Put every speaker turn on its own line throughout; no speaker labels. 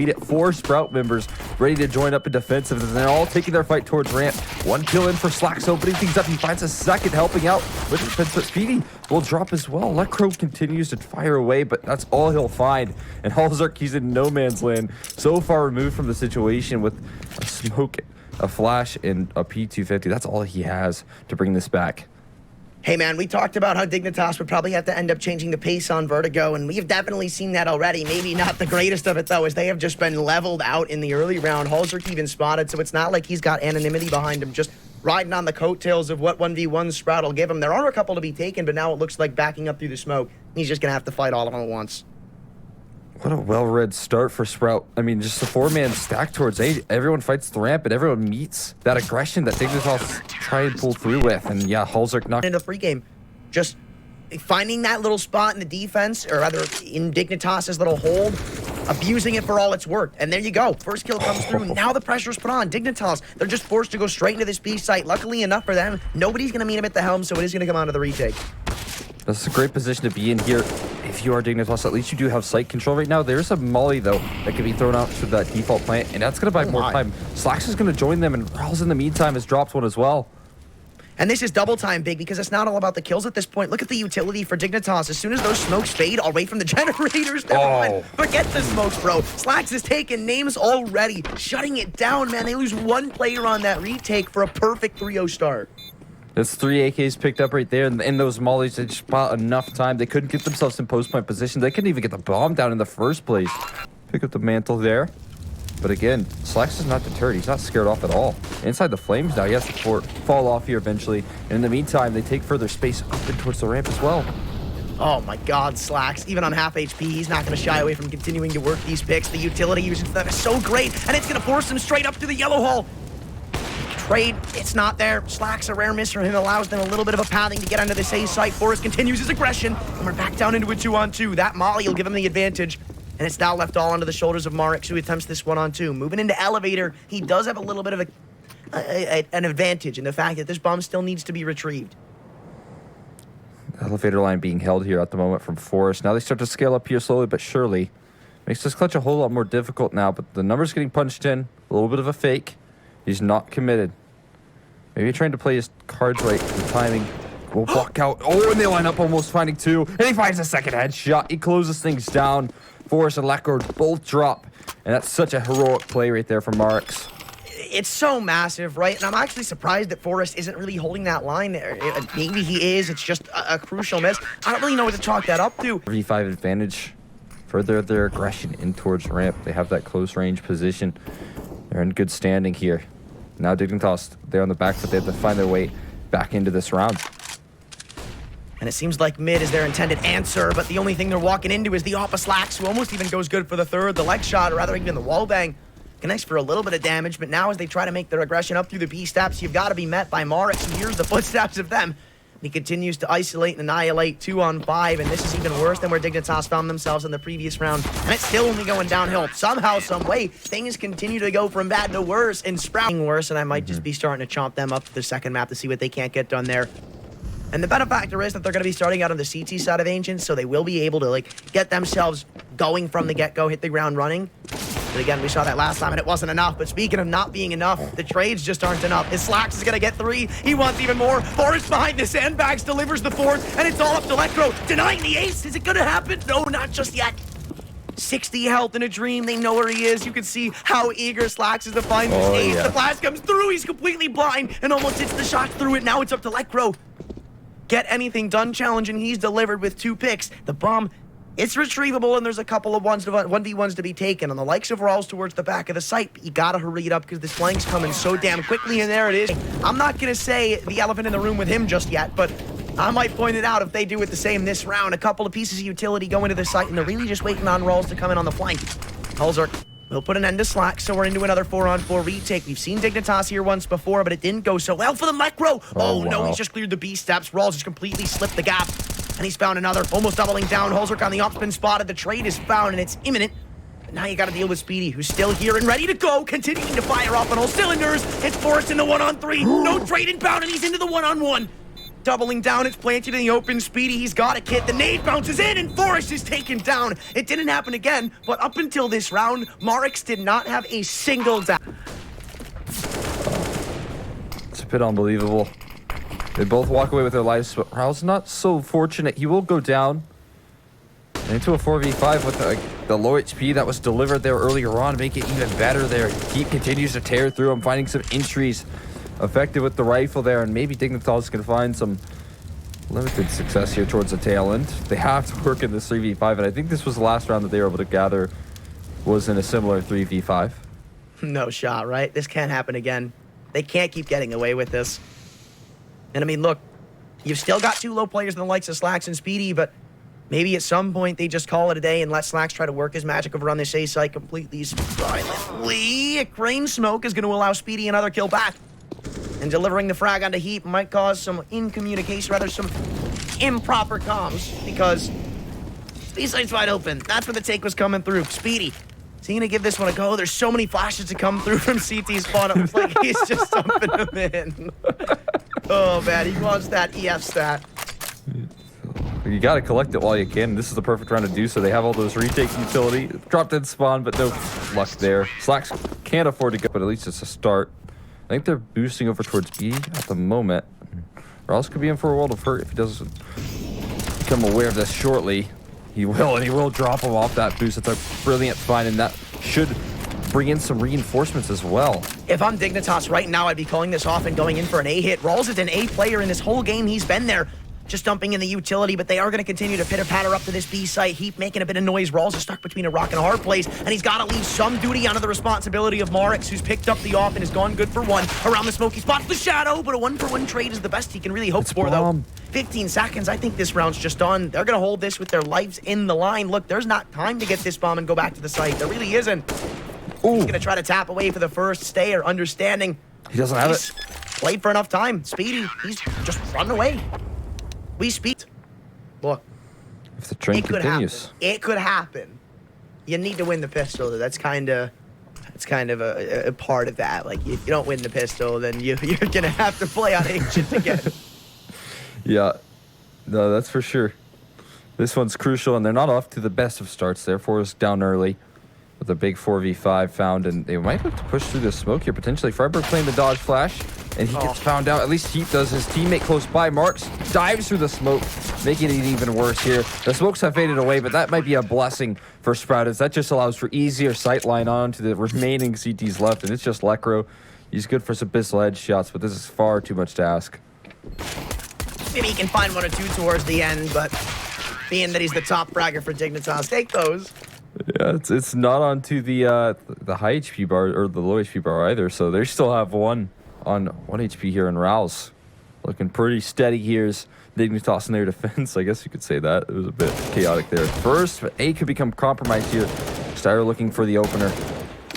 At 4 Sprout members ready to join up in defensive, and they're all taking their fight towards ramp. 1 kill in for Slacks, opening things up. He finds a second, helping out with defense, but Speedy will drop as well. Electro continues to fire away, but that's all he'll find. And Halzark, he's in no man's land, so far removed from the situation with a smoke, a flash, and a P250. That's all he has to bring this back.
Hey man, we talked about how Dignitas would probably have to end up changing the pace on Vertigo, and we've definitely seen that already. Maybe not the greatest of it though, as they have just been leveled out in the early round. Halzark even spotted, so it's not like he's got anonymity behind him, just riding on the coattails of what 1v1 Sprout will give him. There are a couple to be taken, but now it looks like backing up through the smoke. He's just gonna have to fight all of them at once.
What a well-read start for Sprout. I mean, just a 4-man stack towards A. Everyone fights the ramp, and everyone meets that aggression that Dignitas try and pull through with. And yeah, Halzark knocked
in the free game. Just finding that little spot in the defense, or rather in Dignitas' little hold, abusing it for all it's worth. And there you go. First kill comes through. Now the pressure's put on. Dignitas, they're just forced to go straight into this B site. Luckily enough for them, nobody's going to meet him at the helm, so it is going to come onto the retake.
That's a great position to be in here. If you are Dignitas, at least you do have site control right now. There's a molly, though, that can be thrown out to that default plant, and that's going to buy more time. Slacks is going to join them, and Rawls in the meantime has dropped one as well.
And this is double time, Big, because it's not all about the kills at this point. Look at the utility for Dignitas. As soon as those smokes fade away from the generators, never mind. Forget the smokes, bro. Slacks is taking names already, shutting it down, man. They lose 1 player on that retake for a perfect 3-0 start.
That's 3 AKs picked up right there, and in those mollies, they just bought enough time. They couldn't get themselves in post-point position. They couldn't even get the bomb down in the first place. Pick up the mantle there. But again, Slacks is not deterred. He's not scared off at all. Inside the flames now, he has to fall off here eventually. And in the meantime, they take further space up and towards the ramp as well.
Oh my god, Slacks. Even on half HP, he's not going to shy away from continuing to work these picks. The utility usage for them is so great, and it's going to force him straight up to the yellow hole. Trade, it's not there. Slacks, a rare miss from him, allows them a little bit of a pathing to get onto this A site. Forrest continues his aggression, and we're back down into a 2-on-2. That molly will give him the advantage, and it's now left all onto the shoulders of Marix, who attempts this 1-on-2. Moving into Elevator, he does have a little bit of an advantage in the fact that this bomb still needs to be retrieved.
Elevator line being held here at the moment from Forrest. Now they start to scale up here slowly but surely. Makes this clutch a whole lot more difficult now, but the numbers getting punched in. A little bit of a fake. He's not committed. Maybe trying to play his cards right. The timing will block out. Oh, and they line up almost finding 2. And he finds a second headshot. He closes things down. Forrest and Laccord both drop. And that's such a heroic play right there from Marix.
It's so massive, right? And I'm actually surprised that Forrest isn't really holding that line there. Maybe he is. It's just a crucial miss. I don't really know what to chalk that up to.
V5 advantage. Further their aggression in towards ramp. They have that close range position. They're in good standing here. Now Dignitas, they're on the back foot. They have to find their way back into this round.
And it seems like mid is their intended answer, but the only thing they're walking into is the Oppa Slacks, who almost even goes good for the third. The leg shot, or rather even the wall bang, connects for a little bit of damage, but now as they try to make their aggression up through the B steps, you've got to be met by Marix, who hears the footsteps of them. He continues to isolate and annihilate 2-on-5, and this is even worse than where Dignitas found themselves in the previous round. And it's still only going downhill. Somehow, some way, things continue to go from bad to worse and sprouting worse, and I might just be starting to chomp them up to the second map to see what they can't get done there. And the benefactor is that they're going to be starting out on the CT side of Ancients, so they will be able to get themselves going from the get-go, hit the ground running. But again, we saw that last time, and it wasn't enough. But speaking of not being enough, the trades just aren't enough. His Slacks is going to get 3. He wants even more. Forrest behind the sandbags delivers the 4th, and it's all up to Electro. Denying the ace. Is it going to happen? No, not just yet. 60 health in a dream. They know where he is. You can see how eager Slacks is to find this ace. Yeah. The flash comes through. He's completely blind and almost hits the shot through it. Now it's up to Electro. Get anything done challenge, and he's delivered with 2 picks. The bomb, it's retrievable, and there's a couple of 1v1s to be taken on the likes of Rawls towards the back of the site. But you gotta hurry it up because this flank's coming so damn quickly, and there it is. I'm not gonna say the elephant in the room with him just yet, but I might point it out if they do it the same this round. A couple of pieces of utility go into the site, and they're really just waiting on Rawls to come in on the flank. Halzark will put an end to Slack, so we're into another 4-on-4 retake. We've seen Dignitas here once before, but it didn't go so well for the Micro. Oh no, he's just cleared the B steps. Rawls just completely slipped the gap, and he's found another, almost doubling down. Halzark on the op spin spotted. The trade is found, and it's imminent. But now you got to deal with Speedy, who's still here and ready to go, continuing to fire off on all cylinders. It's Forrest in the 1-on-3. No trade inbound, and he's into the 1-on-1. Doubling down, it's planted in the open. Speedy, he's got a kit. The nade bounces in, and Forrest is taken down. It didn't happen again, but up until this round, Marix did not have a single down.
It's a bit unbelievable. They both walk away with their lives, but Raul's not so fortunate. He will go down into a 4v5 with the low HP that was delivered there earlier on, make it even better there. He continues to tear through him, finding some entries effective with the rifle there, and maybe Dignitas can find some limited success here towards the tail end. They have to work in this 3v5, and I think this was the last round that they were able to gather was in a similar 3v5.
No shot, right? This can't happen again. They can't keep getting away with this. And I mean, look, you've still got two low players in the likes of Slacks and Speedy, but maybe at some point they just call it a day and let Slacks try to work his magic over on this A site completely silently. A crane smoke is going to allow Speedy another kill back. And delivering the frag onto Heap might cause some incommunication, rather some improper comms, because B site's wide open. That's where the take was coming through. Speedy, is he going to give this one a go? There's so many flashes to come through from CT spawn. It looks like he's just dumping them in. Oh, man, he wants that EF stat.
You got to collect it while you can. This is the perfect round to do so. They have all those retakes utility. Dropped in spawn, but no luck there. Slacks can't afford to go, but at least it's a start. I think they're boosting over towards B at the moment. Ross could be in for a world of hurt if he doesn't become aware of this shortly. He will, and he will drop him off that boost. It's a brilliant find, and that should bring in some reinforcements as well.
If I'm Dignitas right now, I'd be calling this off and going in for an A hit. Rawls is an A player in this whole game. He's been there, just dumping in the utility, but they are going to continue to pitter-patter up to this B site. Heap making a bit of noise. Rawls is stuck between a rock and a hard place, and he's got to leave some duty under the responsibility of Marix, who's picked up the off and has gone good for one. Around the smoky spots, the shadow, but a one-for-one trade is the best he can really hope for, though. 15 seconds, I think this round's just done. They're going to hold this with their lives in the line. Look, there's not time to get this bomb and go back to the site. There really isn't. Ooh. He's going to try to tap away for the first stay or understanding.
He doesn't have it.
Played for enough time. Speedy, he's just run away. We speed. Look,
if the train continues,
it could happen. You need to win the pistol. That's kind of a part of that. Like, if you don't win the pistol, then you're gonna have to play on Ancient again.
Yeah, no, that's for sure. This one's crucial, and they're not off to the best of starts. Therefore, is down early with a big 4v5 found, and they might look to push through the smoke here potentially. Freiburg playing the dodge flash, and he gets found out. At least Heap does. His teammate close by. Marks dives through the smoke, making it even worse here. The smokes have faded away, but that might be a blessing for Sprout, as that just allows for easier sightline on to the remaining CTs left, and it's just Lekro. He's good for some pistol edge shots, but this is far too much to ask.
Maybe he can find one or two towards the end, but being that he's the top fragger for Dignitas, take those.
Yeah, it's not onto the high HP bar or the low HP bar either, so they still have one on 1 HP here in Rouse. Looking pretty steady here as Dignitas in their defense. I guess you could say that. It was a bit chaotic there at first, but A could become compromised here. Styro looking for the opener,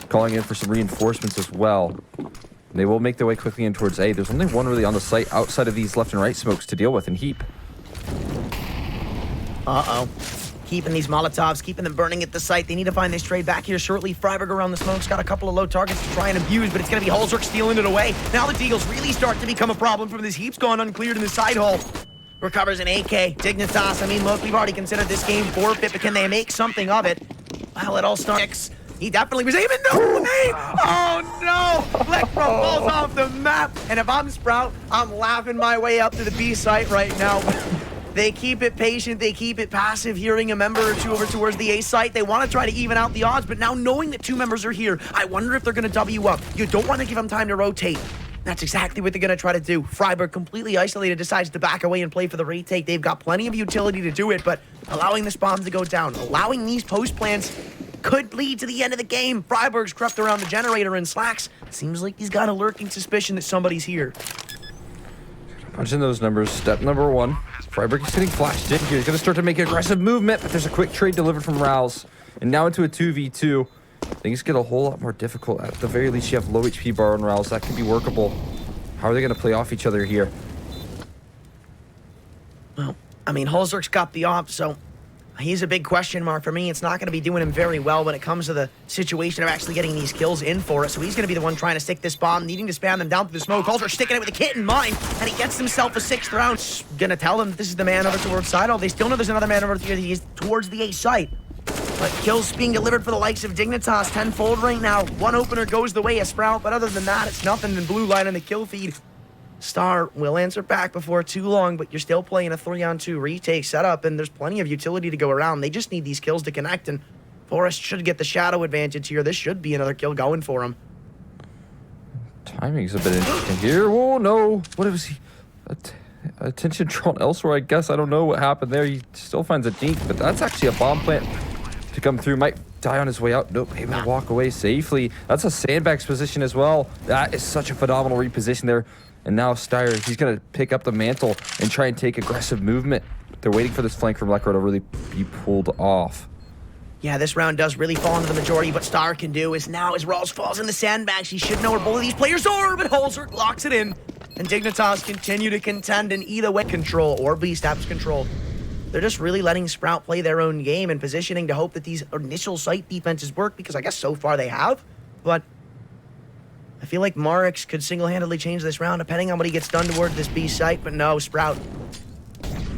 calling in for some reinforcements as well. And they will make their way quickly in towards A. There's only one really on the site outside of these left and right smokes to deal with in Heap.
Uh-oh. Keeping these Molotovs, keeping them burning at the site. They need to find this trade back here shortly. Freiburg around the smokes, got a couple of low targets to try and abuse, but it's going to be Holzerk stealing it away. Now the Deagles really start to become a problem from this. Heap's gone uncleared in the side hole. Recovers an AK. Dignitas, I mean, look, we've already considered this game forfeit, but can they make something of it? Well, it all starts. He definitely was aiming. No way! Oh no! Lekro falls off the map. And if I'm Sprout, I'm laughing my way up to the B site right now. They keep it patient, they keep it passive, hearing a member or two over towards the A site. They want to try to even out the odds, but now knowing that two members are here, I wonder if they're going to W up. You don't want to give them time to rotate. That's exactly what they're going to try to do. Freiburg, completely isolated, decides to back away and play for the retake. They've got plenty of utility to do it, but allowing this bomb to go down, allowing these post plants could lead to the end of the game. Freiburg's crept around the generator and Slacks. Seems like he's got a lurking suspicion that somebody's here.
Punching those numbers. Step number one. Freiburg is getting flashed in here. He's going to start to make aggressive movement, but there's a quick trade delivered from Rouse. And now into a 2v2. Things get a whole lot more difficult. At the very least, you have low HP bar on Rouse. That can be workable. How are they going to play off each other here?
Well, I mean, Holzerk's got the op, so He's a big question mark for me. It's not going to be doing him very well when it comes to the situation of actually getting these kills in for us. So he's going to be the one trying to stick this bomb, needing to spam them down through the smoke. Also sticking it with a kit in mind, and he gets himself a 6th round. Gonna tell him this is the man over towards side. Oh, they still know there's another man over here. He is towards the A site. But kills being delivered for the likes of Dignitas tenfold right now. One opener goes the way of Sprout, but other than that, it's nothing than blue line in the kill feed. Star will answer back before too long, but you're still playing a 3-on-2 retake setup, and there's plenty of utility to go around. They just need these kills to connect, and Forrest should get the shadow advantage here. This should be another kill going for him.
Timing's a bit interesting here. Oh, no. What was he? Attention drawn elsewhere, I guess. I don't know what happened there. He still finds a dink, but that's actually a bomb plant to come through. Might die on his way out. Nope, able to walk away safely. That's a sandbags position as well. That is such a phenomenal reposition there. And now Steyer, he's going to pick up the mantle and try and take aggressive movement. They're waiting for this flank from Lekro to really be pulled off.
Yeah, this round does really fall into the majority. What Star can do is now, as Rawls falls in the sandbags, he should know where both of these players are, but Holzer locks it in. And Dignitas continue to contend in either way. Control or B-Steps control. They're just really letting Sprout play their own game and positioning to hope that these initial site defenses work, because I guess so far they have. But I feel like Marix could single-handedly change this round depending on what he gets done towards this B site, but no, Sprout.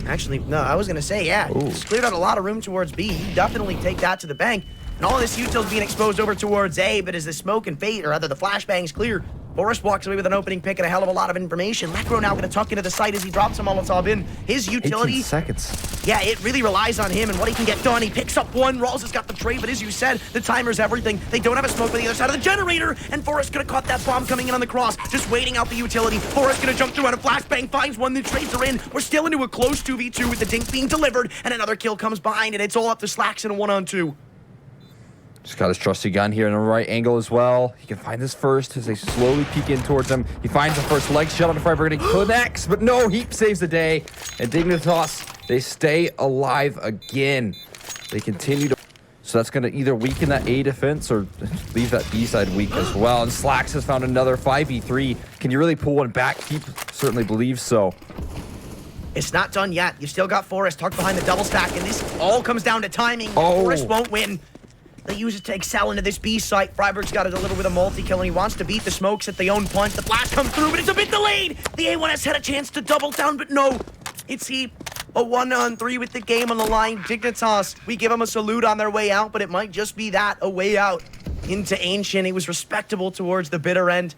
Actually, no, I was going to say, yeah, it's cleared out a lot of room towards B. You definitely take that to the bank. And all this util's being exposed over towards A, but as the smoke and fade, or rather the flashbangs clear, Forrest walks away with an opening pick and a hell of a lot of information. Lekro now going to tuck into the site as he drops a Molotov in. His utility...
18 seconds.
Yeah, it really relies on him and what he can get done. He picks up one. Rawls has got the trade, but as you said, the timer's everything. They don't have a smoke on the other side of the generator, and Forrest could have caught that bomb coming in on the cross, just waiting out the utility. Forrest going to jump through on a flashbang, finds one, the trades are in. We're still into a close 2v2 with the dink being delivered, and another kill comes behind, and it's all up to Slacks in a 1-on-2.
Just got his trusty gun here in a right angle as well. He can find this first as they slowly peek in towards him. He finds the first leg shot on the Freiburg and he connects, but no, Heap saves the day. And Dignitas, they stay alive again. They continue to... So that's going to either weaken that A defense or leave that B side weak as well. And Slacks has found another 5v3. Can you really pull one back? Heap certainly believes so.
It's not done yet. You've still got Forrest tucked behind the double stack, and this all comes down to timing. Forrest won't win. They use it to excel into this B site. Freiburg's got to deliver with a multi-kill, and he wants to beat the smokes at the own punch. The flash comes through, but it's a bit delayed. The A1S had a chance to double down, but no. It's Heap. A 1-on-3 with the game on the line. Dignitas, we give them a salute on their way out, but it might just be that, a way out into Ancient. He was respectable towards the bitter end.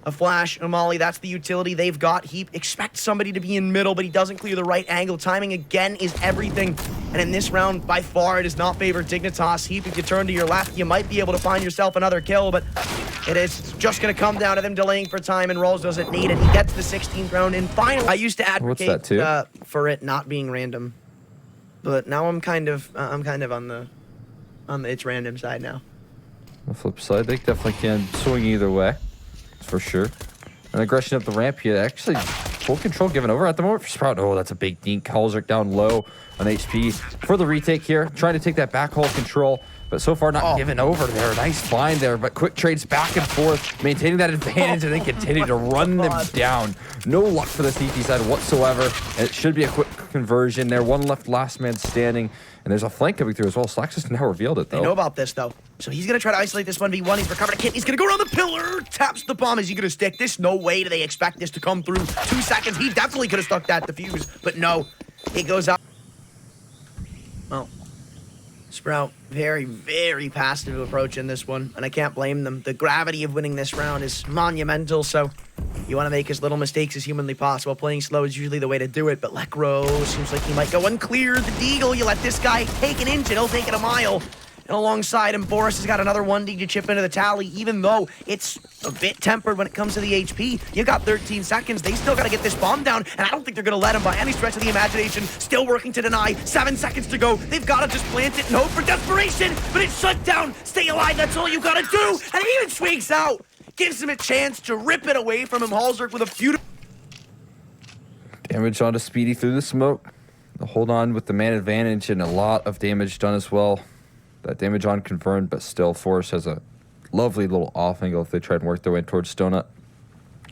A flash, a molly, that's the utility they've got. Heap expects somebody to be in middle, but he doesn't clear the right angle. Timing, again, is everything. And in this round, by far, it does not favor Dignitas. Heap, if you turn to your left, you might be able to find yourself another kill, but it is just going to come down to them delaying for time, and Rawls doesn't need it. He gets the 16th round, and finally, I used to advocate for it not being random, but now I'm kind of on the it's random side now.
On the flip side, they definitely can swing either way. For sure. An aggression up the ramp here. Actually, full control given over at the moment for Sprout. Oh, that's a big dink. Halzerk down low on HP for the retake here. Trying to take that backhaul control, but so far not given over there. Nice find there, but quick trades back and forth, maintaining that advantage and then continue to run them down. No luck for the CT side whatsoever. And it should be a quick conversion there. One left, last man standing. And there's a flank coming through as well. Slacks has now revealed it, though.
They know about this, though. So he's going to try to isolate this 1v1. He's recovered a kit. He's going to go around the pillar. Taps the bomb. Is he going to stick this? No way do they expect this to come through. 2 seconds. He definitely could have stuck that defuse. But no. It goes out. Well, Sprout, very, very passive approach in this one. And I can't blame them. The gravity of winning this round is monumental. So you want to make as little mistakes as humanly possible. Playing slow is usually the way to do it. But Lekro seems like he might go unclear. The Deagle, you let this guy take an inch and he'll take it a mile. And alongside him, Boris has got another 1D to chip into the tally, even though it's a bit tempered when it comes to the HP. You got 13 seconds. They still got to get this bomb down, and I don't think they're going to let him by any stretch of the imagination. Still working to deny. 7 seconds to go. They've got to just plant it and hope for desperation, but it's shut down. Stay alive. That's all you got to do. And he even squeaks out. Gives him a chance to rip it away from him. Halzerk with a few...
Damage onto Speedy through the smoke. They'll hold on with the man advantage and a lot of damage done as well. That damage on confirmed, but still Force has a lovely little off angle if they try and work their way towards Donut.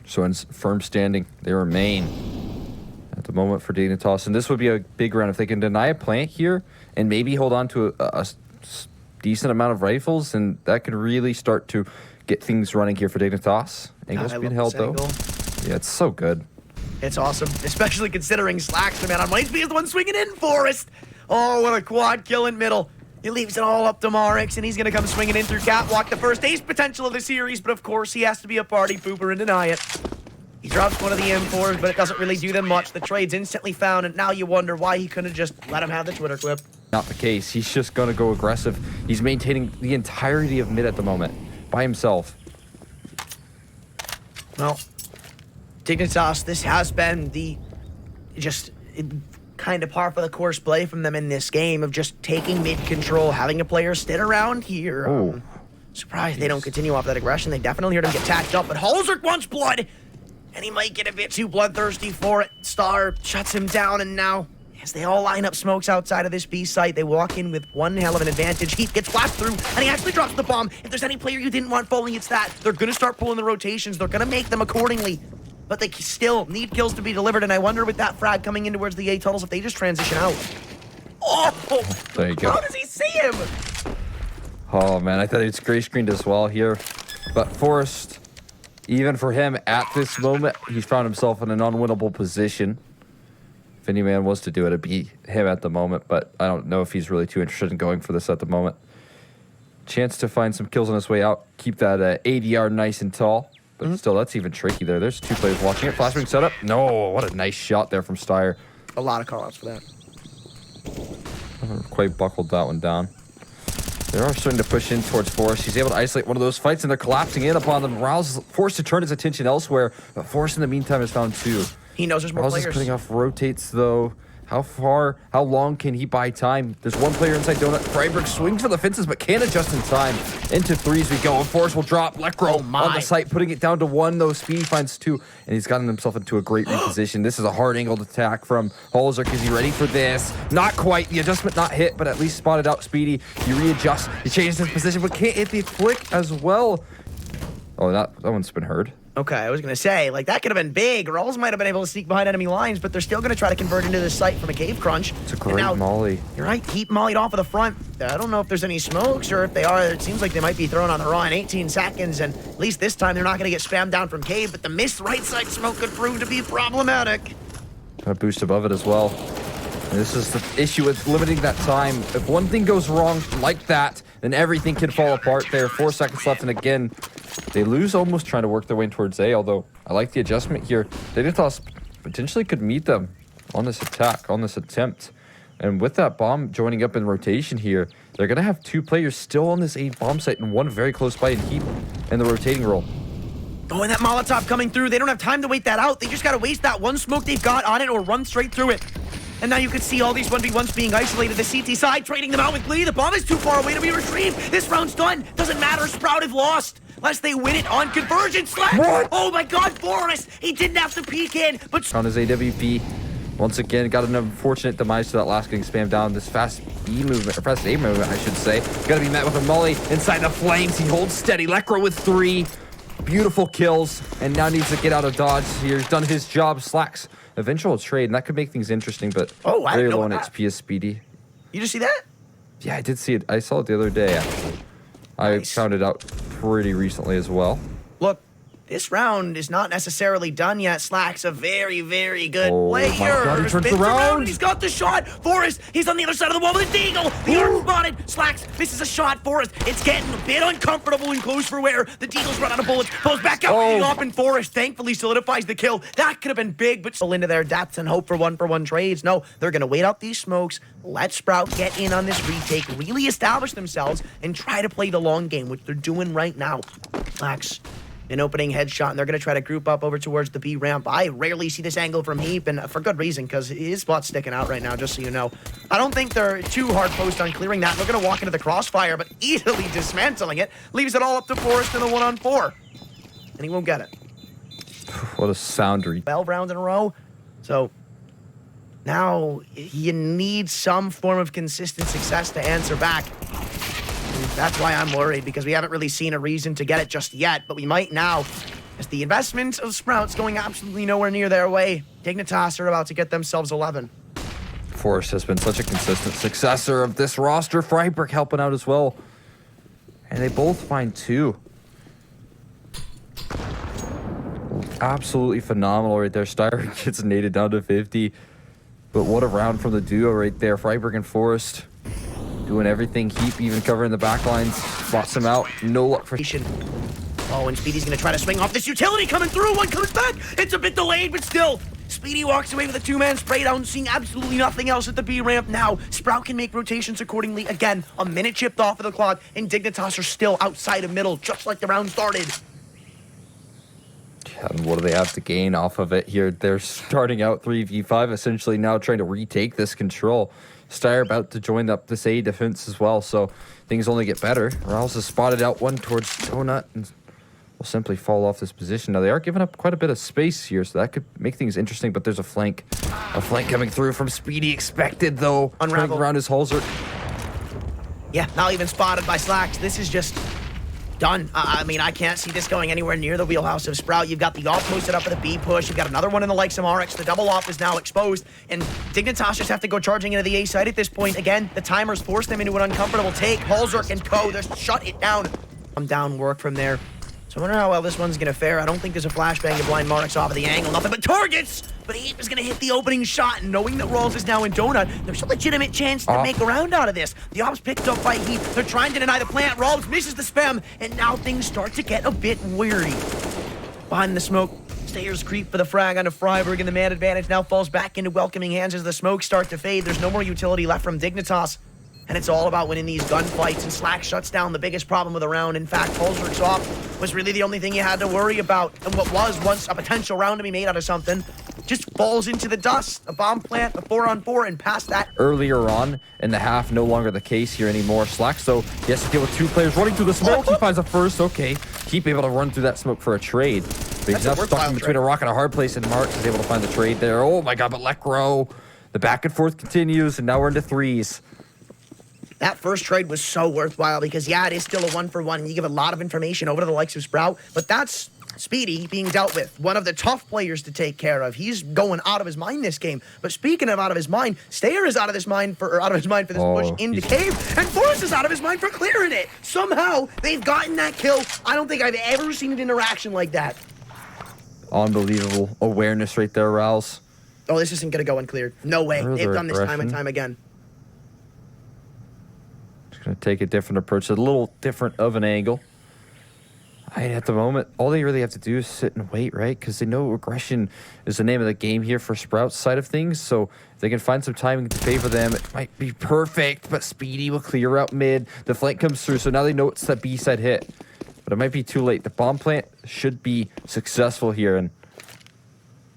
So in firm standing, they remain. at the moment for Dignitas. And this would be a big round if they can deny a plant here and maybe hold on to a decent amount of rifles, and that could really start to get things running here for Dignitas. Angle's being held, though. Yeah, it's so good.
It's awesome, especially considering Slacks, the man on Whitesby, is the one swinging in Forest. Oh, what a quad kill in middle. He leaves it all up to Marix, and he's going to come swinging in through Catwalk, the first ace potential of the series, but of course he has to be a party pooper and deny it. He drops one of the M4s, but it doesn't really do them much. The trade's instantly found, and now you wonder why he couldn't have just let him have the Twitter clip.
Not the case. He's just going to go aggressive. He's maintaining the entirety of mid at the moment by himself.
Well, Dignitas, this has been the kind of par for the course play from them in this game of just taking mid control, having a player sit around here.
Oh.
Surprised they don't continue off that aggression. They definitely heard him get tacked up, but Holzerk wants blood, and he might get a bit too bloodthirsty for it. Star shuts him down, and now, as they all line up smokes outside of this B site, they walk in with one hell of an advantage. Heat gets flashed through, and he actually drops the bomb. If there's any player you didn't want falling, it's that. They're going to start pulling the rotations. They're going to make them accordingly. But they still need kills to be delivered, and I wonder with that frag coming in towards the A tunnels if they just transition out. Oh!
There you go.
How does he see him?
Oh, man, I thought he was gray screened as well here. But Forrest, even for him at this moment, he's found himself in an unwinnable position. If any man was to do it, it'd be him at the moment, but I don't know if he's really too interested in going for this at the moment. Chance to find some kills on his way out. Keep that ADR nice and tall. But still, that's even tricky there. There's two players watching it. Flashbang setup. No, what a nice shot there from Steyr.
A lot of callouts for that.
Quite buckled that one down. They are starting to push in towards Forrest. He's able to isolate one of those fights, and they're collapsing in upon them. Rouse is forced to turn his attention elsewhere, but Forrest in the meantime has found two.
He knows there's more
Rouse
players.
is cutting off rotates, though. How long can he buy time? There's one player inside Donut. Freiberg swings for the fences, but can't adjust in time. Into threes we go, and Forrest will drop. Lekro on the site, putting it down to one, though. Speedy finds two, and he's gotten himself into a great reposition. This is a hard-angled attack from Holzerk. Is he ready for this? Not quite. The adjustment not hit, but at least spotted out Speedy. He readjusts. He changes his position, but can't hit the flick as well. Oh, that one's been heard.
Okay, I was going to say, like, that could have been big. Rawls might have been able to sneak behind enemy lines, but they're still going to try to convert into this site from a cave crunch.
It's a great molly.
You're right, Heat mollied off of the front. I don't know if there's any smokes, or if they are, it seems like they might be thrown on the raw in 18 seconds, and at least this time they're not going to get spammed down from cave, but the missed right side smoke could prove to be problematic.
A boost above it as well. And this is the issue with limiting that time. If one thing goes wrong like that, then everything can fall apart there. 4 seconds left, and again, they lose almost trying to work their way towards A, although I like the adjustment here. Dignitas potentially could meet them on this attack, on this attempt. And with that bomb joining up in rotation here, they're going to have two players still on this A bomb site and one very close by in Heat in the rotating role.
Oh, and that Molotov coming through. They don't have time to wait that out. They just got to waste that one smoke they've got on it or run straight through it. And now you can see all these 1v1s being isolated. The CT side trading them out with glee. The bomb is too far away to be retrieved. This round's done. Doesn't matter. Sprout have lost. Unless they win it on conversion. Slack. Oh my god, Forrest. He didn't have to peek in, but
on his AWP. Once again, got an unfortunate demise to that last getting spammed down. This fast E movement, or fast A movement, I should say. Gonna be met with a molly inside the flames. He holds steady. Lekro with 3. Beautiful kills, and now needs to get out of dodge here. He's done his job. Slacks eventual trade, and that could make things interesting, but very low on XP is Speedy.
You just see that?
Yeah, I did see it. I saw it the other day, actually. I found it out pretty recently as well.
Look, this round is not necessarily done yet. Slack's a very, very good player.
My God, he turns
Spins
around.
And he's got the shot. Forrest, he's on the other side of the wall with a deagle. The arm spotted. Slacks, this is a shot. Forrest, it's getting a bit uncomfortable and close for wear. The deagle's run out of bullets. Pulls back out. Off, and Forrest thankfully solidifies the kill. That could have been big, but still into their depths and hope for one-for-one trades. No, they're going to wait out these smokes. Let Sprout get in on this retake, really establish themselves, and try to play the long game, which they're doing right now. Slacks. An opening headshot, and they're going to try to group up over towards the B ramp. I rarely see this angle from Heap, and for good reason, because his spot's sticking out right now, just so you know. I don't think they're too hard posed on clearing that. They're going to walk into the crossfire, but easily dismantling it. Leaves it all up to Forrest in a 1-on-4. And he won't get it.
What a sound
12 rounds in a row. So now you need some form of consistent success to answer back. That's why I'm worried, because we haven't really seen a reason to get it just yet, but we might now. As the investment of Sprouts going absolutely nowhere near their way, Dignitas are about to get themselves 11.
Forrest has been such a consistent successor of this roster. Freiburg helping out as well. And they both find 2. Absolutely phenomenal right there. Steyer gets naded down to 50. But what a round from the duo right there. Freiburg and Forrest doing everything. Heap even covering the back lines. Spots him out. No luck for...
Oh, and Speedy's going to try to swing off this utility coming through. One comes back. It's a bit delayed, but still. Speedy walks away with a 2-man spray down, seeing absolutely nothing else at the B ramp. Now, Sprout can make rotations accordingly. Again, a minute chipped off of the clock, and Dignitas are still outside of middle, just like the round started.
Yeah, and what do they have to gain off of it here? They're starting out 3v5, essentially now trying to retake this control. Steyer about to join up this A defense as well, so things only get better. Rouse has spotted out one towards Donut and will simply fall off this position. Now, they are giving up quite a bit of space here, so that could make things interesting, but there's a flank. A flank coming through from Speedy. Expected, though.
Unravel.
Around his Halser.
Yeah, not even spotted by Slacks. This is just done. I mean, I can't see this going anywhere near the wheelhouse of Sprout. You've got the off posted up at the B push. You've got another one in the likes of RX. The double off is now exposed, and Dignitas just have to go charging into the A side at this point. Again, the timers force them into an uncomfortable take. Halzerk and Co. Just shut it down. Come down work from there. So I wonder how well this one's going to fare. I don't think there's a flashbang to blind Marks off of the angle. Nothing but targets! But Heap is going to hit the opening shot, and knowing that Rawls is now in Donut, there's a legitimate chance to make a round out of this. The op's picked up by Heap. They're trying to deny the plant. Rawls misses the spam, and now things start to get a bit weary. Behind the smoke, Stayers creep for the frag onto Freiburg, and the man advantage now falls back into welcoming hands as the smoke start to fade. There's no more utility left from Dignitas. And it's all about winning these gunfights, and Slack shuts down the biggest problem of the round. In fact, Halzerk's off was really the only thing you had to worry about. And what was once a potential round to be made out of something just falls into the dust. A bomb plant, a 4-on-4, and past that.
Earlier on in the half, no longer the case here anymore. Slack, so he has to deal with 2 players running through the smoke. He finds a first, okay. Keep able to run through that smoke for a trade. But he's now stuck in between a rock and a hard place, and Marks is able to find the trade there. Oh my god, but Lekro. The back and forth continues, and now we're into 3s.
That first trade was so worthwhile because, yeah, it is still a 1-for-1, and you give a lot of information over to the likes of Sprout, but that's Speedy being dealt with. One of the tough players to take care of. He's going out of his mind this game. But speaking of out of his mind, Stayer is out of his mind for this push into cave, and Forrest is out of his mind for clearing it. Somehow they've gotten that kill. I don't think I've ever seen an interaction like that.
Unbelievable awareness right there, Rouse.
Oh, this isn't gonna go uncleared. No way. They've done this time and time again.
Going to take a different approach, a little different of an angle. At the moment, all they really have to do is sit and wait, right? Because they know aggression is the name of the game here for Sprout's side of things. So if they can find some timing to favor them, it might be perfect. But Speedy will clear out mid. The flank comes through, so now they know it's that B side hit. But it might be too late. The bomb plant should be successful here, and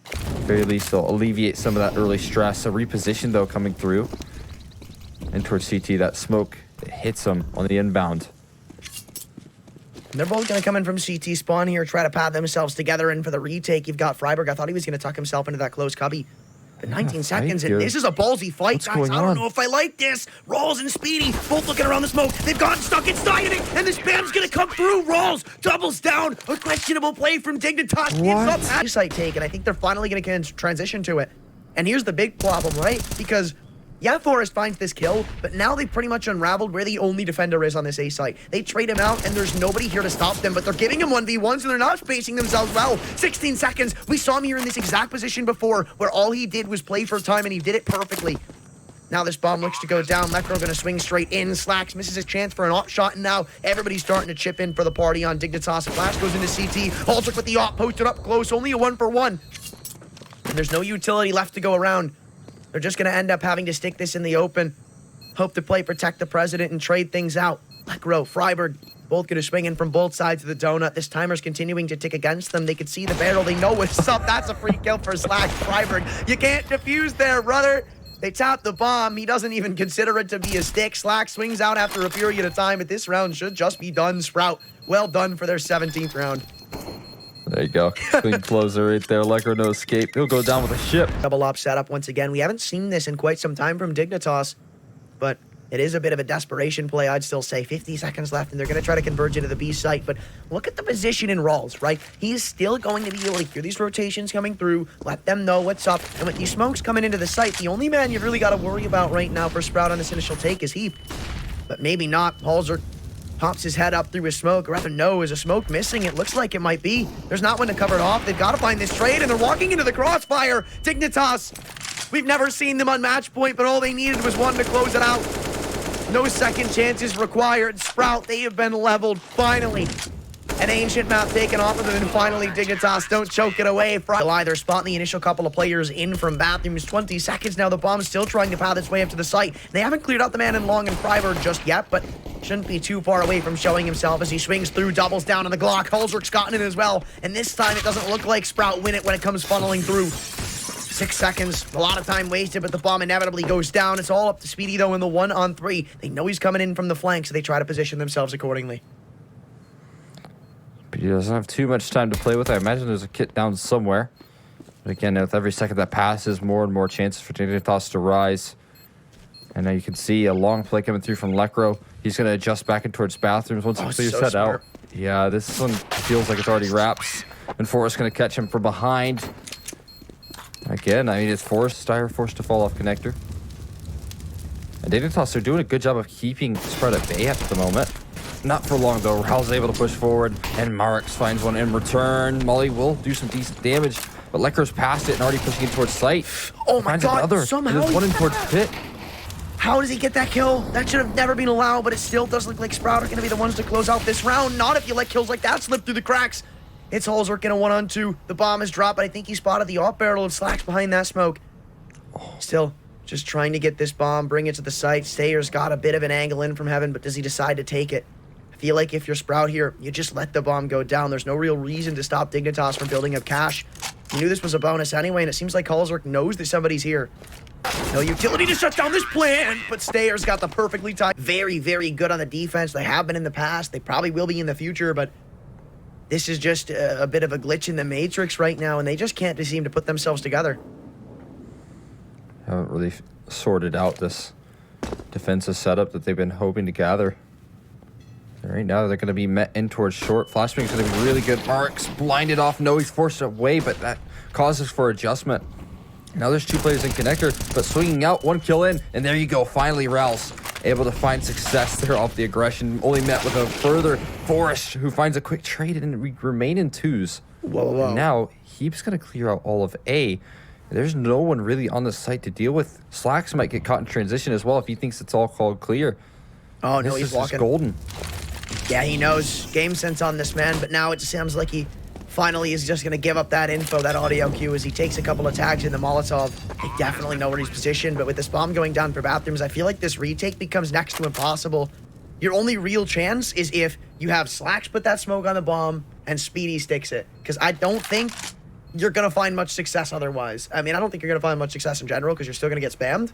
at the very least, they'll alleviate some of that early stress. A reposition, though, coming through. And towards CT, that smoke, it hits them on the inbound.
They're both going to come in from CT spawn here, try to pad themselves together in for the retake. You've got Freiburg. I thought he was going to tuck himself into that close cubby. But 19 seconds, and this is a ballsy fight, guys. I don't know if I like this. Rawls and Speedy both looking around the smoke. They've gotten stuck inside of it, and the spam's going to come through. Rawls doubles down. A questionable play from Dignitas. It's up. Site take, and I think they're finally going to transition to it. And here's the big problem, right? Because yeah, Forrest finds this kill, but now they've pretty much unraveled where the only defender is on this A site. They trade him out, and there's nobody here to stop them, but they're giving him 1v1s, and they're not spacing themselves well. 16 seconds. We saw him here in this exact position before, where all he did was play for time, and he did it perfectly. Now this bomb looks to go down. Lekro going to swing straight in. Slacks misses his chance for an op shot, and now everybody's starting to chip in for the party on Dignitas. A flash goes into CT. Halzerk with the op posted up close. Only a 1-for-1. And there's no utility left to go around. They're just going to end up having to stick this in the open. Hope to play protect the president and trade things out. Lekro, Freiburg, both going to swing in from both sides of the donut. This timer's continuing to tick against them. They can see the barrel. They know what's up. That's a free kill for Slack. Freiburg, you can't defuse there, brother. They tap the bomb. He doesn't even consider it to be a stick. Slack swings out after a period of time, but this round should just be done. Sprout, well done for their 17th round.
There you go. Clean closer right there. Lekro, no escape. He'll go down with a ship.
Double op setup once again. We haven't seen this in quite some time from Dignitas, but It is a bit of a desperation play, I'd still say. 50 seconds left, and they're going to try to converge into the B site. But look at the position in Rawls, right? He's still going to be able to hear these rotations coming through, let them know what's up. And with these smokes coming into the site, the only man you've really got to worry about right now for Sprout on this initial take is Heap. But maybe not. Halzer pops his head up through his smoke, or rather, no, is a smoke missing? It looks like it might be. There's not one to cover it off. They've got to find this trade, and they're walking into the crossfire. Dignitas, we've never seen them on match point, but all they needed was one to close it out. No second chances required. Sprout, they have been leveled, finally. An ancient map taken off of them, and finally Dignitas don't choke it away. They're spotting the initial couple of players in from bathrooms. 20 seconds now, the bomb's still trying to path its way up to the site. They haven't cleared out the man in long and Freiberg just yet, but shouldn't be too far away from showing himself as he swings through, doubles down on the Glock. Hulzerk's gotten it as well, and this time it doesn't look like Sprout win it when it comes funneling through. 6 seconds, a lot of time wasted, but the bomb inevitably goes down. It's all up to Speedy, though, in the 1-on-3. They know he's coming in from the flank, so they try to position themselves accordingly.
But he doesn't have too much time to play with. I imagine there's a kit down somewhere. But again, with every second that passes, more and more chances for Dignitas to rise. And now you can see a long play coming through from Lekro. He's going to adjust back in towards bathrooms once he clears
so
that
smart.
out. Yeah, this one feels like it's already wraps. And Forrest going to catch him from behind. Again, I mean, it's Dire forced to fall off connector. And Dignitas are doing a good job of keeping Sprout at bay at the moment. Not for long, though. Raul's able to push forward, and Marks finds one in return. Molly will do some decent damage, but Lekker's past it and already pushing in towards sight.
Oh my
Finds
god,
another.
somehow
There's one in towards pit.
How does he get that kill? That should have never been allowed, but it still does look like Sprout are going to be the ones to close out this round. Not if you let kills like that slip through the cracks. It's Hulzerk in a 1-on-2. The bomb is dropped, but I think he spotted the off barrel of Slacks behind that smoke. Still, just trying to get this bomb, bring it to the site. Stayer's got a bit of an angle in from heaven, but does he decide to take it? I feel like if you're Sprout here, you just let the bomb go down. There's no real reason to stop Dignitas from building up cash. You knew this was a bonus anyway, and it seems like Hulzerk knows that somebody's here. No utility to shut down this plan, but Stayer's got the perfectly timed. Very, very good on the defense. They have been in the past. They probably will be in the future, but this is just a bit of a glitch in the matrix right now, and they just can't seem to put themselves together.
Haven't really sorted out this defensive setup that they've been hoping to gather. Right now, they're going to be met in towards short. Flashbang's going to be really good. Marks blinded off. No, he's forced away, but that causes for adjustment. Now there's 2 players in connector, but swinging out, 1 kill in, and there you go. Finally, Rouse able to find success there off the aggression. Only met with a further Forrest, who finds a quick trade and remain in 2s.
Whoa.
And now, Heap's going to clear out all of A. There's no one really on the site to deal with. Slacks might get caught in transition as well if he thinks it's all called clear.
Oh, no,
This
he's
is
walking.
golden.
Yeah, he knows game sense on this man, but now it sounds like he finally is just going to give up that info, that audio cue, as he takes a couple of tags in the Molotov. They definitely know where he's positioned, but with this bomb going down for bathrooms, I feel like this retake becomes next to impossible. Your only real chance is if you have Slacks put that smoke on the bomb and Speedy sticks it, because I don't think you're going to find much success otherwise. I mean, I don't think you're going to find much success in general, because you're still going to get spammed.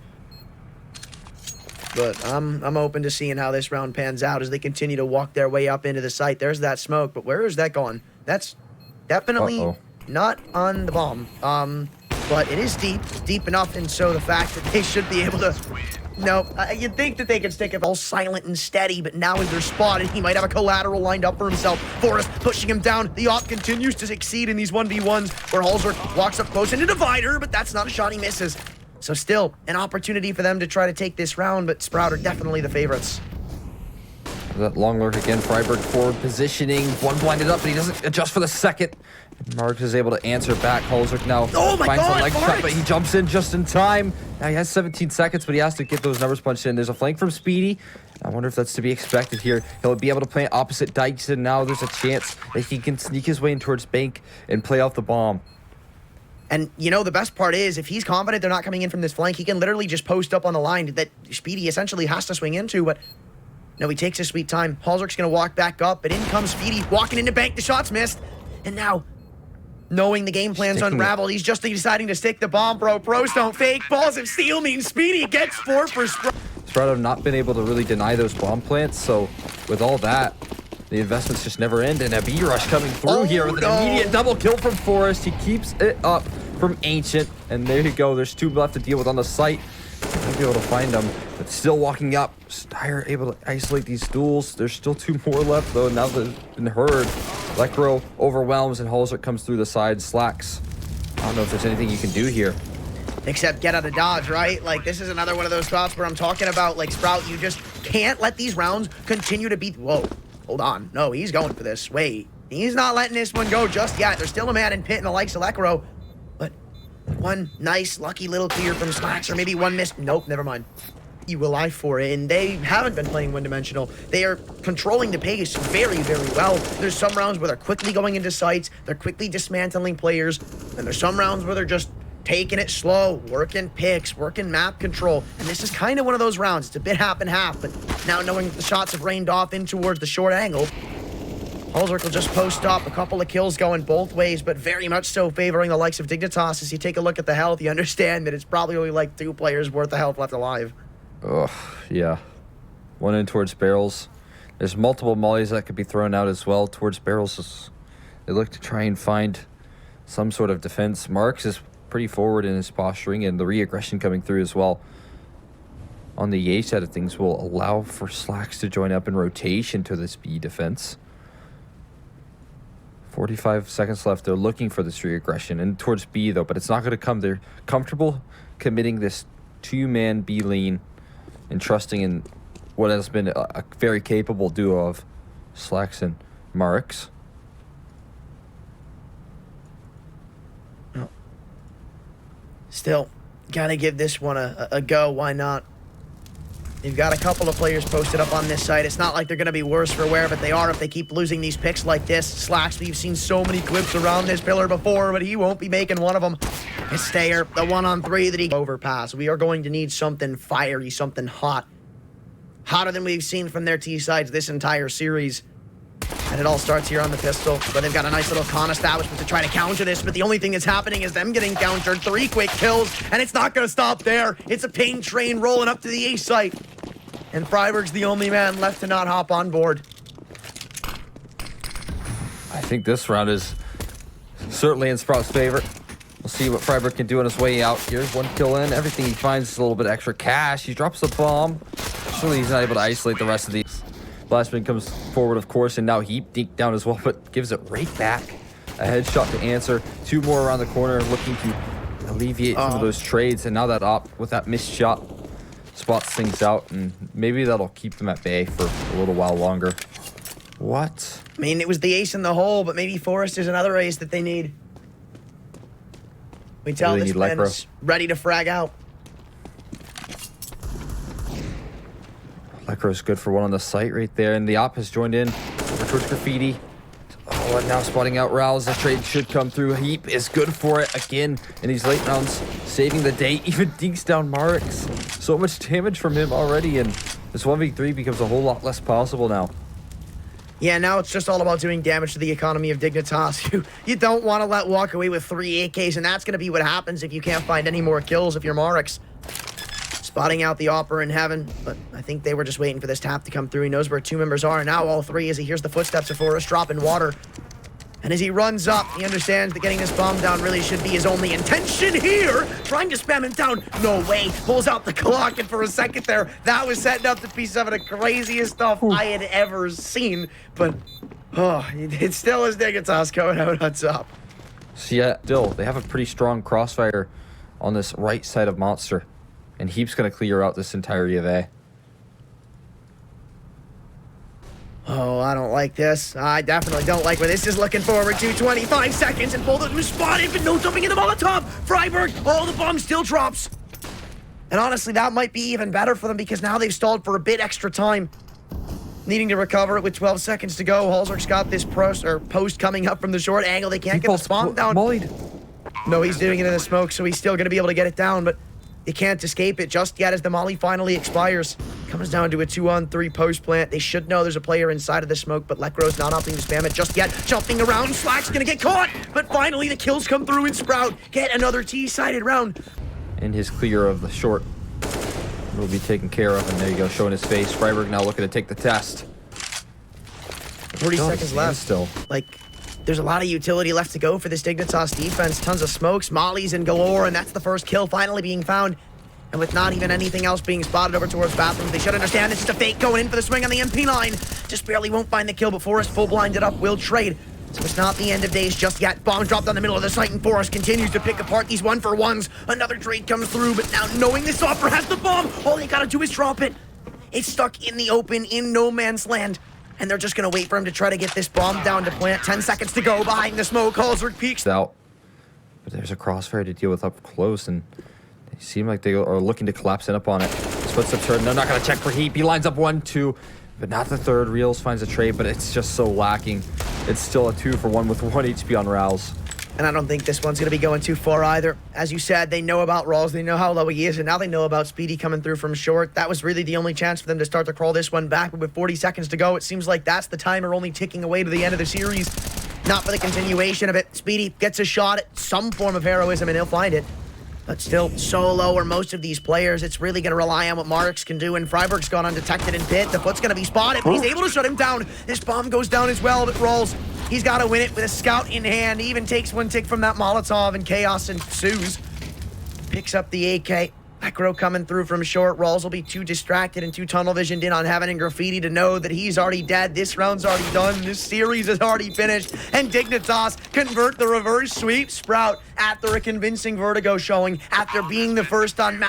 But I'm open to seeing how this round pans out as they continue to walk their way up into the site. There's that smoke, but where is that going? That's definitely not on the bomb. But it is deep enough, and so the fact that they should be able to... No, you'd think that they could stick it all silent and steady, but now as they're spotted, he might have a collateral lined up for himself. Forrest pushing him down. The op continues to succeed in these 1v1s, where Hulzerk walks up close into Divider, but that's not a shot he misses. So still, an opportunity for them to try to take this round, but Sprout are definitely the favorites.
That long lurk again. Freiberg forward positioning. 1 blinded up, but he doesn't adjust for the second. Mark is able to answer back. Hulzerk now finds the leg shot, but he jumps in just in time. Now he has 17 seconds, but he has to get those numbers punched in. There's a flank from Speedy. I wonder if that's to be expected here. He'll be able to play opposite Dyson. Now there's a chance that he can sneak his way in towards Bank and play off the bomb.
And, you know, the best part is, if he's confident they're not coming in from this flank, he can literally just post up on the line that Speedy essentially has to swing into, but no, he takes his sweet time. Hulzerk's going to walk back up, but in comes Speedy, walking into Bank. The shot's missed. And now, knowing the game plan's unraveled, he's just deciding to stick the bomb, bro. Pros don't fake. Balls of steel means Speedy gets 4 for Sprout.
Sprout have not been able to really deny those bomb plants, so with all that, the investments just never end, and a B-rush coming through here with an immediate double kill from Forrest. He keeps it up from Ancient, and there you go. There's 2 left to deal with on the site. Might be able to find them. but still walking up. Steyr able to isolate these duels. There's still 2 more left, though. Now that they've been heard, Lekro overwhelms and Halsert comes through the side. Slacks. I don't know if there's anything you can do here.
Except get out of dodge, right? Like, this is another one of those spots where I'm talking about, like, Sprout, you just can't let these rounds continue to be... Whoa, hold on. No, he's going for this. Wait, he's not letting this one go just yet. There's still a man in pit and the likes of Lekro. But one nice, lucky little clear from Slacks, or maybe one miss. Nope, never mind. You will lie for it, and they haven't been playing one-dimensional. They are controlling the pace very, very well. There's some rounds where they're quickly going into sites, they're quickly dismantling players, and there's some rounds where they're just taking it slow, working picks, working map control. And this is kind of one of those rounds. It's a bit half and half, but now knowing that the shots have rained off in towards the short angle, Halsert will just post up. A couple of kills going both ways, but very much so favoring the likes of Dignitas. As you take a look at the health, you understand that it's probably only like 2 players worth of health left alive.
Ugh, yeah. One in towards barrels. There's multiple mollies that could be thrown out as well towards barrels. They look to try and find some sort of defense. Marks is pretty forward in his posturing, and the re-aggression coming through as well. On the A side of things will allow for Slacks to join up in rotation to this B defense. 45 seconds left. They're looking for this re-aggression and towards B though, but it's not going to come. They're comfortable committing this 2-man B lane and trusting in what has been a very capable duo of Slacks and Marks.
Still, gotta give this one a go. Why not? They've got a couple of players posted up on this site. It's not like they're going to be worse for wear, but they are if they keep losing these picks like this. Slacks, we've seen so many clips around this pillar before, but he won't be making one of them. It's Steyr, the 1-on-3 that he overpass. We are going to need something fiery, something hot. Hotter than we've seen from their T sides this entire series. And it all starts here on the pistol, where they've got a nice little con establishment to try to counter this, but the only thing that's happening is them getting countered. 3 quick kills, and it's not going to stop there. It's a pain train rolling up to the A site. And Freiburg's the only man left to not hop on board.
I think this round is certainly in Sprout's favor. We'll see what Freiburg can do on his way out. Here's 1 kill in. Everything he finds is a little bit extra cash. He drops the bomb. Surely he's not able to isolate the rest of these. Blastman comes forward, of course, and now Heap deep down as well, but gives it right back. A headshot to answer. 2 more around the corner, looking to alleviate some of those trades. And now that op with that missed shot spots things out, and maybe that'll keep them at bay for a little while longer. What?
I mean, it was the ace in the hole, but maybe Forrest is another ace that they need. We tell
Really
this
need
man
Lekro.
is ready to frag out.
Lekro's good for one on the site right there, and the op has joined in over towards Graffiti. Oh, and now spotting out Rouse. The trade should come through. Heap is good for it again in these late rounds, saving the day. Even dinks down Marks. So much damage from him already, and this 1v3 becomes a whole lot less possible now.
Yeah, now it's just all about doing damage to the economy of Dignitas. You don't want to let walk away with 3 AKs, and that's going to be what happens if you can't find any more kills if you're Marks. Spotting out the Opera in heaven, but I think they were just waiting for this tap to come through. He knows where 2 members are, and now all 3 as he hears the footsteps of Forrest drop in water. And as he runs up, he understands that getting this bomb down really should be his only intention here. Trying to spam it down. No way. Pulls out the clock, and for a second there, that was setting up to be some of the craziest stuff I had ever seen. But, it still is Dignitas coming out on top.
So yeah, still, they have a pretty strong crossfire on this right side of Monster. And Heap's going to clear out this entirety of A.
Oh, I don't like this. I definitely don't like where this is looking forward to. 25 seconds and Bullet was spotted, but no jumping in the Molotov. Freiburg, oh, the bomb still drops. And honestly, that might be even better for them because now they've stalled for a bit extra time. Needing to recover it with 12 seconds to go. Halsert's got this post coming up from the short angle. They can't get the bomb down.
Mollied.
No, he's doing it in the smoke, so he's still going to be able to get it down, but you can't escape it just yet as the molly finally expires. Comes down to a 2-on-3 post plant. They should know there's a player inside of the smoke, but Lekro's not opting to spam it just yet. Jumping around, Slack's gonna get caught, but finally the kills come through and Sprout get another T-sided round.
And his clear of the short will be taken care of, and there you go, showing his face. Freiburg now looking to take the test.
40 seconds left.
Still.
Like, there's a lot of utility left to go for this Dignitas defense. Tons of smokes, mollies, and galore, and that's the first kill finally being found. And with not even anything else being spotted over towards bathrooms, they should understand it's just a fake going in for the swing on the MP9. Just barely won't find the kill, but Forrest full blinded up will trade. So it's not the end of days just yet. Bomb dropped on the middle of the site, and Forrest continues to pick apart these 1-for-1s. Another trade comes through, but now knowing this offer has the bomb, all they gotta do is drop it. It's stuck in the open, in no man's land. And they're just gonna wait for him to try to get this bomb down to plant. 10 seconds to go behind the smoke. Halsrick peeks
Out. But there's a crossfire to deal with up close, and they seem like they are looking to collapse in up on it. His footsteps heard, and they're not going to check for heap. He lines up 1, 2, but not the third. Reels finds a trade, but it's just so lacking. It's still a 2-for-1 with 1 HP on Rouse.
And I don't think this one's going to be going too far either. As you said, they know about Rawls, they know how low he is, and now they know about Speedy coming through from short. That was really the only chance for them to start to crawl this one back, but with 40 seconds to go, it seems like that's the timer only ticking away to the end of the series. Not for the continuation of it. Speedy gets a shot at some form of heroism, and he'll find it. But still, so low are most of these players. It's really going to rely on what Marks can do, and Freiburg's gone undetected in pit. The foot's going to be spotted, but he's able to shut him down. This bomb goes down as well, but Rawls, he's got to win it with a scout in hand. He even takes 1 tick from that Molotov, and chaos ensues. Picks up the AK. Acro coming through from short. Rawls will be too distracted and too tunnel visioned in on Heaven and Graffiti to know that he's already dead. This round's already done. This series is already finished. And Dignitas convert the reverse sweep. Sprout after a convincing Vertigo showing after being the first on